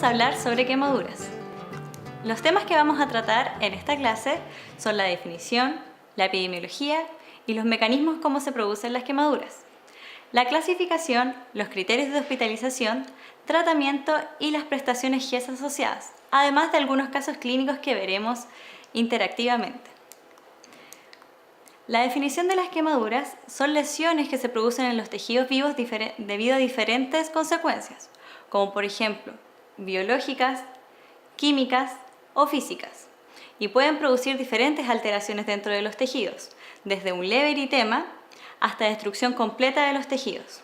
vamos a hablar sobre quemaduras. Los temas que vamos a tratar en esta clase son la definición, la epidemiología y los mecanismos cómo se producen las quemaduras, la clasificación, los criterios de hospitalización, tratamiento y las prestaciones GES asociadas, además de algunos casos clínicos que veremos interactivamente. La definición de las quemaduras son lesiones que se producen en los tejidos vivos debido a diferentes consecuencias, como por ejemplo biológicas, químicas o físicas, y pueden producir diferentes alteraciones dentro de los tejidos, desde un leve eritema hasta destrucción completa de los tejidos.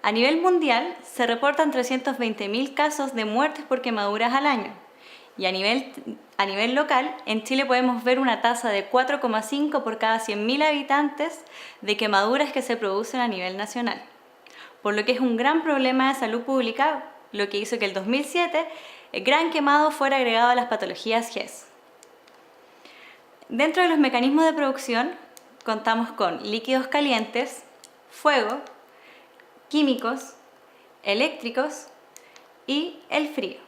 A nivel mundial se reportan 320.000 casos de muertes por quemaduras al año, y a nivel local, en Chile podemos ver una tasa de 4,5 por cada 100.000 habitantes de quemaduras que se producen a nivel nacional, por lo que es un gran problema de salud pública, lo que hizo que el 2007 el gran quemado fuera agregado a las patologías GES. Dentro de los mecanismos de producción contamos con líquidos calientes, fuego, químicos, eléctricos y el frío.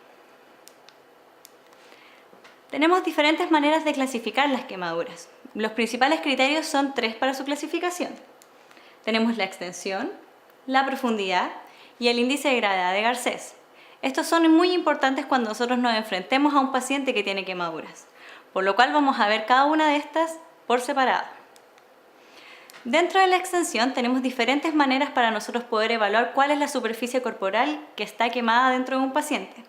Tenemos diferentes maneras de clasificar las quemaduras. Los principales criterios son 3 para su clasificación. Tenemos la extensión, la profundidad y el índice de gravedad de Garcés. Estos son muy importantes cuando nosotros nos enfrentemos a un paciente que tiene quemaduras, por lo cual vamos a ver cada una de estas por separado. Dentro de la extensión tenemos diferentes maneras para nosotros poder evaluar cuál es la superficie corporal que está quemada dentro de un paciente.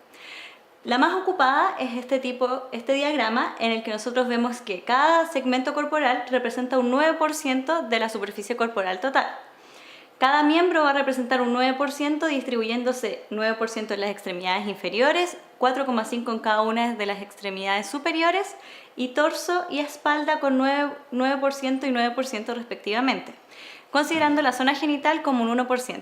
La más ocupada es este diagrama en el que nosotros vemos que cada segmento corporal representa un 9% de la superficie corporal total. Cada miembro va a representar un 9%, distribuyéndose 9% en las extremidades inferiores, 4,5% en cada una de las extremidades superiores y torso y espalda con 9% y 9% respectivamente, considerando la zona genital como un 1%.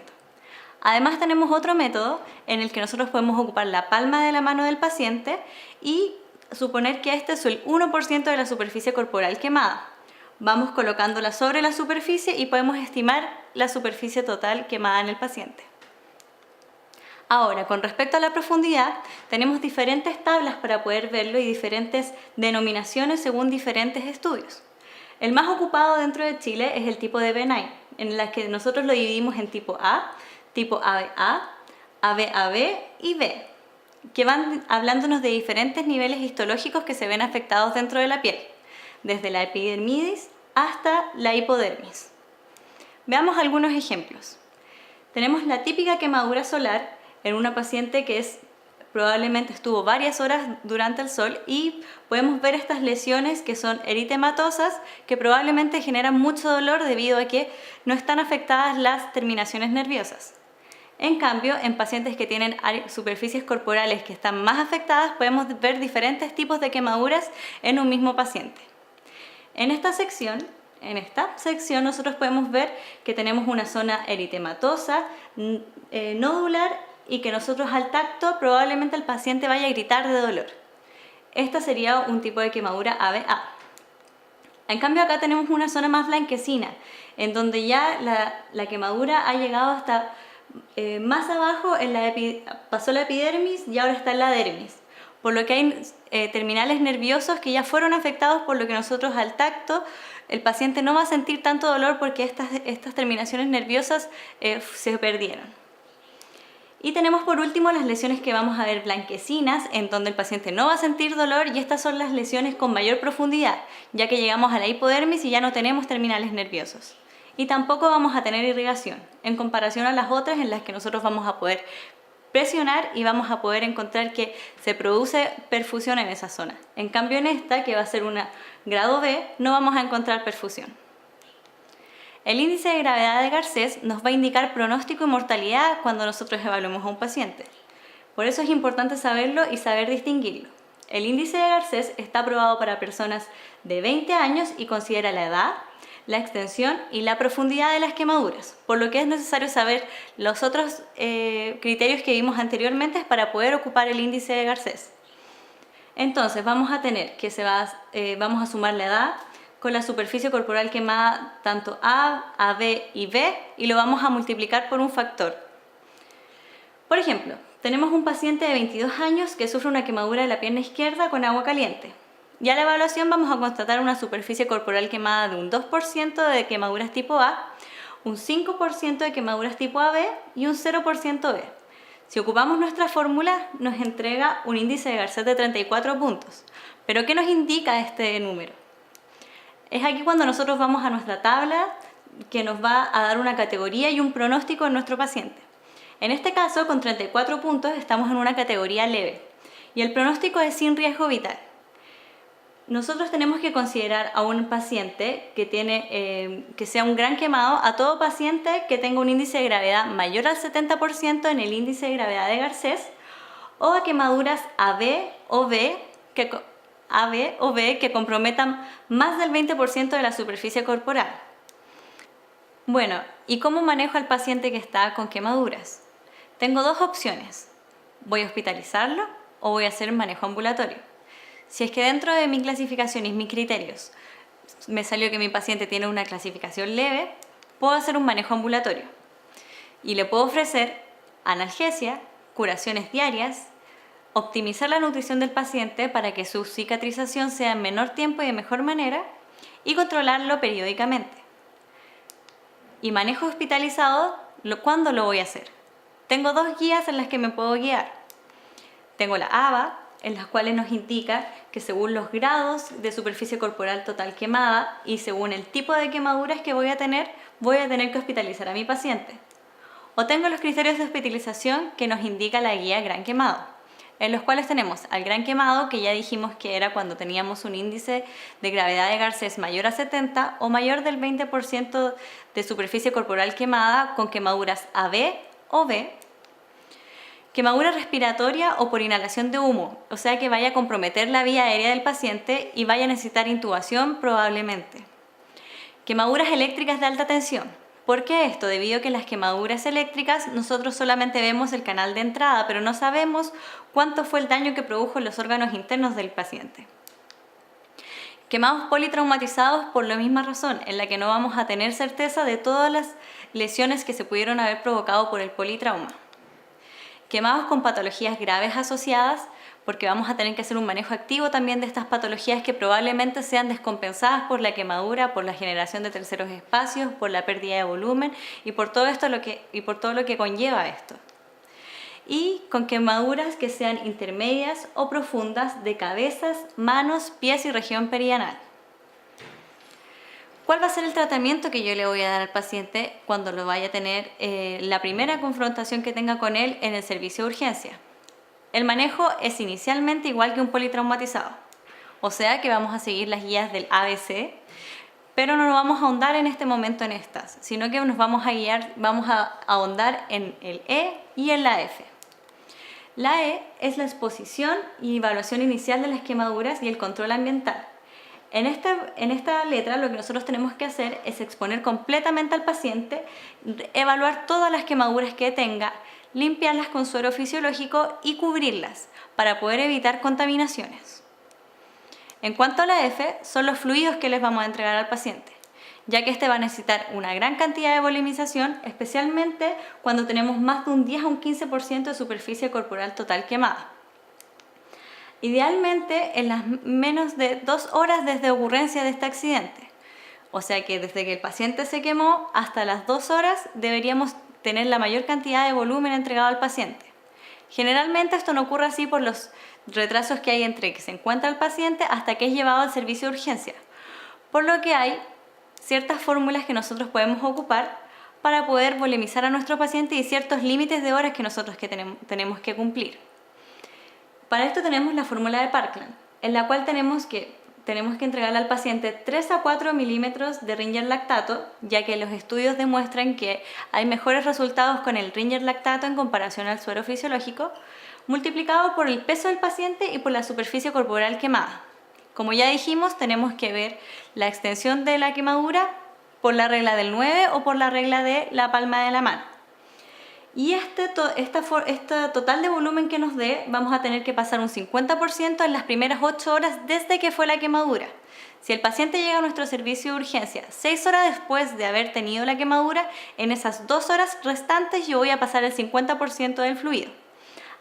Además tenemos otro método en el que nosotros podemos ocupar la palma de la mano del paciente y suponer que este es el 1% de la superficie corporal quemada. Vamos colocándola sobre la superficie y podemos estimar la superficie total quemada en el paciente. Ahora, con respecto a la profundidad, tenemos diferentes tablas para poder verlo y diferentes denominaciones según diferentes estudios. El más ocupado dentro de Chile es el tipo de Benign, en la que nosotros lo dividimos en tipo A, tipo ABA, ABAB y B, que van hablándonos de diferentes niveles histológicos que se ven afectados dentro de la piel, desde la epidermidis hasta la hipodermis. Veamos algunos ejemplos. Tenemos la típica quemadura solar en una paciente que probablemente estuvo varias horas durante el sol y podemos ver estas lesiones que son eritematosas que probablemente generan mucho dolor debido a que no están afectadas las terminaciones nerviosas. En cambio, en pacientes que tienen superficies corporales que están más afectadas, podemos ver diferentes tipos de quemaduras en un mismo paciente. En esta sección nosotros podemos ver que tenemos una zona eritematosa, nodular y que nosotros al tacto probablemente el paciente vaya a gritar de dolor. Esta sería un tipo de quemadura ABA. En cambio acá tenemos una zona más blanquecina, en donde ya la quemadura ha llegado hasta más abajo, pasó la epidermis y ahora está en la dermis, por lo que hay terminales nerviosos que ya fueron afectados, por lo que nosotros al tacto el paciente no va a sentir tanto dolor porque estas terminaciones nerviosas se perdieron. Y tenemos por último las lesiones que vamos a ver blanquecinas, en donde el paciente no va a sentir dolor, y estas son las lesiones con mayor profundidad, ya que llegamos a la hipodermis y ya no tenemos terminales nerviosos. Y tampoco vamos a tener irrigación, en comparación a las otras en las que nosotros vamos a poder presionar y vamos a poder encontrar que se produce perfusión en esa zona. En cambio en esta, que va a ser una grado B, no vamos a encontrar perfusión. El índice de gravedad de Garcés nos va a indicar pronóstico y mortalidad cuando nosotros evaluemos a un paciente. Por eso es importante saberlo y saber distinguirlo. El índice de Garcés está aprobado para personas de 20 años y considera la edad, la extensión y la profundidad de las quemaduras, por lo que es necesario saber los otros criterios que vimos anteriormente para poder ocupar el índice de Garcés. Entonces vamos a tener que vamos a sumar la edad con la superficie corporal quemada tanto A, AB y B, y lo vamos a multiplicar por un factor. Por ejemplo, Tenemos un paciente de 22 años que sufre una quemadura de la pierna izquierda con agua caliente. Ya a la evaluación vamos a constatar una superficie corporal quemada de un 2% de quemaduras tipo A, un 5% de quemaduras tipo AB y un 0% B. Si ocupamos nuestra fórmula, nos entrega un índice de Garcet de 34 puntos. ¿Pero qué nos indica este número? Es aquí cuando nosotros vamos a nuestra tabla que nos va a dar una categoría y un pronóstico en nuestro paciente. En este caso, con 34 puntos, estamos en una categoría leve y el pronóstico es sin riesgo vital. Nosotros tenemos que considerar a un paciente que sea un gran quemado, a todo paciente que tenga un índice de gravedad mayor al 70% en el índice de gravedad de Garcés, o a quemaduras AB o B que comprometan más del 20% de la superficie corporal. Bueno, ¿y cómo manejo al paciente que está con quemaduras? Tengo dos opciones. ¿Voy a hospitalizarlo o voy a hacer un manejo ambulatorio? Si es que dentro de mi clasificación y mis criterios me salió que mi paciente tiene una clasificación leve, puedo hacer un manejo ambulatorio y le puedo ofrecer analgesia, curaciones diarias, optimizar la nutrición del paciente para que su cicatrización sea en menor tiempo y de mejor manera y controlarlo periódicamente. Y manejo hospitalizado, ¿cuándo lo voy a hacer? Tengo dos guías en las que me puedo guiar. Tengo la ABA, en las cuales nos indica que según los grados de superficie corporal total quemada y según el tipo de quemaduras que voy a tener que hospitalizar a mi paciente. O tengo los criterios de hospitalización que nos indica la guía Gran Quemado, en los cuales tenemos al Gran Quemado, que ya dijimos que era cuando teníamos un índice de gravedad de Garcés mayor a 70 o mayor del 20% de superficie corporal quemada con quemaduras AB o B, quemadura respiratoria o por inhalación de humo, o sea que vaya a comprometer la vía aérea del paciente y vaya a necesitar intubación probablemente. Quemaduras eléctricas de alta tensión. ¿Por qué esto? Debido a que las quemaduras eléctricas nosotros solamente vemos el canal de entrada, pero no sabemos cuánto fue el daño que produjo en los órganos internos del paciente. Quemados politraumatizados por la misma razón, en la que no vamos a tener certeza de todas las lesiones que se pudieron haber provocado por el politrauma. Quemados con patologías graves asociadas, porque vamos a tener que hacer un manejo activo también de estas patologías que probablemente sean descompensadas por la quemadura, por la generación de terceros espacios, por la pérdida de volumen y por todo lo que conlleva esto. Y con quemaduras que sean intermedias o profundas de cabezas, manos, pies y región perianal. ¿Cuál va a ser el tratamiento que yo le voy a dar al paciente cuando lo vaya a tener la primera confrontación que tenga con él en el servicio de urgencia? El manejo es inicialmente igual que un politraumatizado, o sea que vamos a seguir las guías del ABC, pero no nos vamos a ahondar en este momento en estas, sino que nos vamos a ahondar en el E y en la F. La E es la exposición y evaluación inicial de las quemaduras y el control ambiental. En esta letra lo que nosotros tenemos que hacer es exponer completamente al paciente, evaluar todas las quemaduras que tenga, limpiarlas con suero fisiológico y cubrirlas para poder evitar contaminaciones. En cuanto a la F, son los fluidos que les vamos a entregar al paciente, ya que este va a necesitar una gran cantidad de volemización, especialmente cuando tenemos más de un 10 a un 15% de superficie corporal total quemada. Idealmente en las menos de 2 horas desde ocurrencia de este accidente. O sea que desde que el paciente se quemó hasta las 2 horas deberíamos tener la mayor cantidad de volumen entregado al paciente. Generalmente esto no ocurre así por los retrasos que hay entre que se encuentra el paciente hasta que es llevado al servicio de urgencia. Por lo que hay ciertas fórmulas que nosotros podemos ocupar para poder volemizar a nuestro paciente y ciertos límites de horas que nosotros tenemos que cumplir. Para esto tenemos la fórmula de Parkland, en la cual tenemos que entregarle al paciente 3 a 4 milímetros de Ringer lactato, ya que los estudios demuestran que hay mejores resultados con el Ringer lactato en comparación al suero fisiológico, multiplicado por el peso del paciente y por la superficie corporal quemada. Como ya dijimos, tenemos que ver la extensión de la quemadura por la regla del 9 o por la regla de la palma de la mano. Y este total de volumen que nos dé, vamos a tener que pasar un 50% en las primeras 8 horas desde que fue la quemadura. Si el paciente llega a nuestro servicio de urgencia 6 horas después de haber tenido la quemadura, en esas 2 horas restantes yo voy a pasar el 50% del fluido.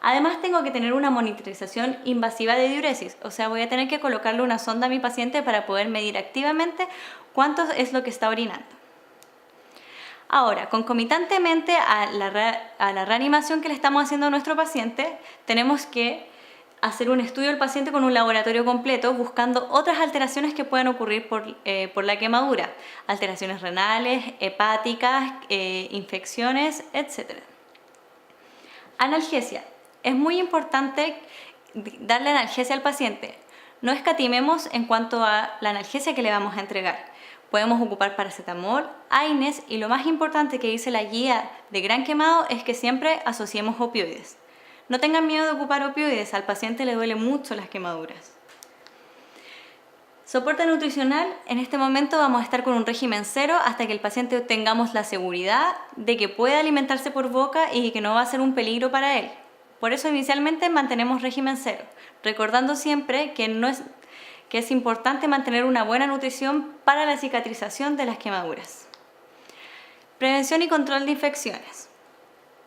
Además tengo que tener una monitorización invasiva de diuresis, o sea, voy a tener que colocarle una sonda a mi paciente para poder medir activamente cuánto es lo que está orinando. Ahora, concomitantemente a la reanimación que le estamos haciendo a nuestro paciente, tenemos que hacer un estudio del paciente con un laboratorio completo buscando otras alteraciones que puedan ocurrir por la quemadura, alteraciones renales, hepáticas, infecciones, etc. Analgesia. Es muy importante darle analgesia al paciente. No escatimemos en cuanto a la analgesia que le vamos a entregar. Podemos ocupar paracetamol, AINES y lo más importante que dice la guía de gran quemado es que siempre asociemos opioides. No tengan miedo de ocupar opioides, al paciente le duele mucho las quemaduras. Soporte nutricional, en este momento vamos a estar con un régimen cero hasta que el paciente tengamos la seguridad de que puede alimentarse por boca y que no va a ser un peligro para él. Por eso inicialmente mantenemos régimen cero, recordando siempre que es importante mantener una buena nutrición para la cicatrización de las quemaduras. Prevención y control de infecciones.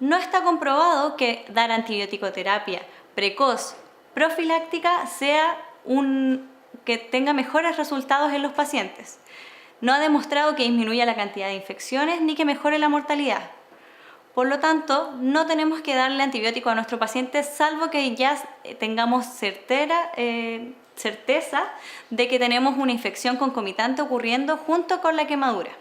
No está comprobado que dar antibiótico-terapia precoz, profiláctica, que tenga mejores resultados en los pacientes. No ha demostrado que disminuya la cantidad de infecciones ni que mejore la mortalidad. Por lo tanto, no tenemos que darle antibiótico a nuestro paciente salvo que ya tengamos certeza de que tenemos una infección concomitante ocurriendo junto con la quemadura.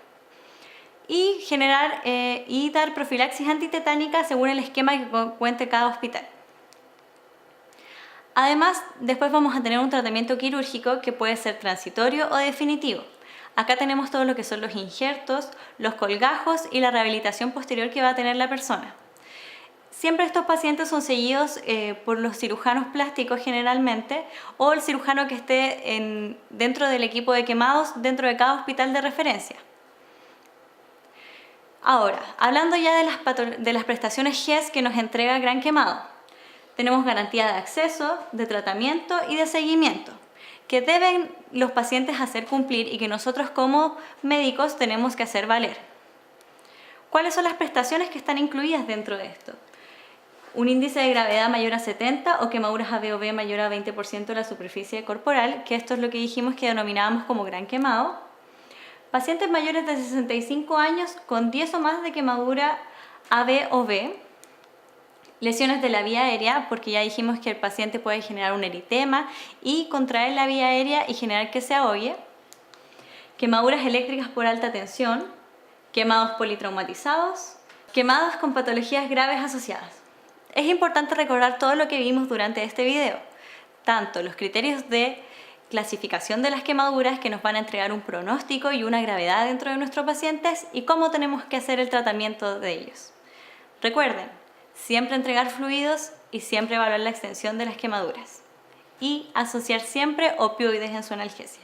Y dar profilaxis antitetánica según el esquema que cuente cada hospital. Además, después vamos a tener un tratamiento quirúrgico que puede ser transitorio o definitivo. Acá tenemos todo lo que son los injertos, los colgajos y la rehabilitación posterior que va a tener la persona. Siempre estos pacientes son seguidos por los cirujanos plásticos generalmente o el cirujano que esté dentro del equipo de quemados dentro de cada hospital de referencia. Ahora, hablando ya de las prestaciones GES que nos entrega Gran Quemado, tenemos garantía de acceso, de tratamiento y de seguimiento, que deben los pacientes hacer cumplir y que nosotros como médicos tenemos que hacer valer. ¿Cuáles son las prestaciones que están incluidas dentro de esto? Un índice de gravedad mayor a 70 o quemaduras AVOV mayor a 20% de la superficie corporal, que esto es lo que dijimos que denominábamos como Gran Quemado. Pacientes mayores de 65 años con 10 o más de quemadura AVOV. Lesiones de la vía aérea, porque ya dijimos que el paciente puede generar un eritema y contraer la vía aérea y generar que se ahogue. Quemaduras eléctricas por alta tensión, quemados politraumatizados, quemados con patologías graves asociadas. Es importante recordar todo lo que vimos durante este video, tanto los criterios de clasificación de las quemaduras que nos van a entregar un pronóstico y una gravedad dentro de nuestros pacientes y cómo tenemos que hacer el tratamiento de ellos. Recuerden, siempre entregar fluidos y siempre evaluar la extensión de las quemaduras y asociar siempre opioides en su analgesia.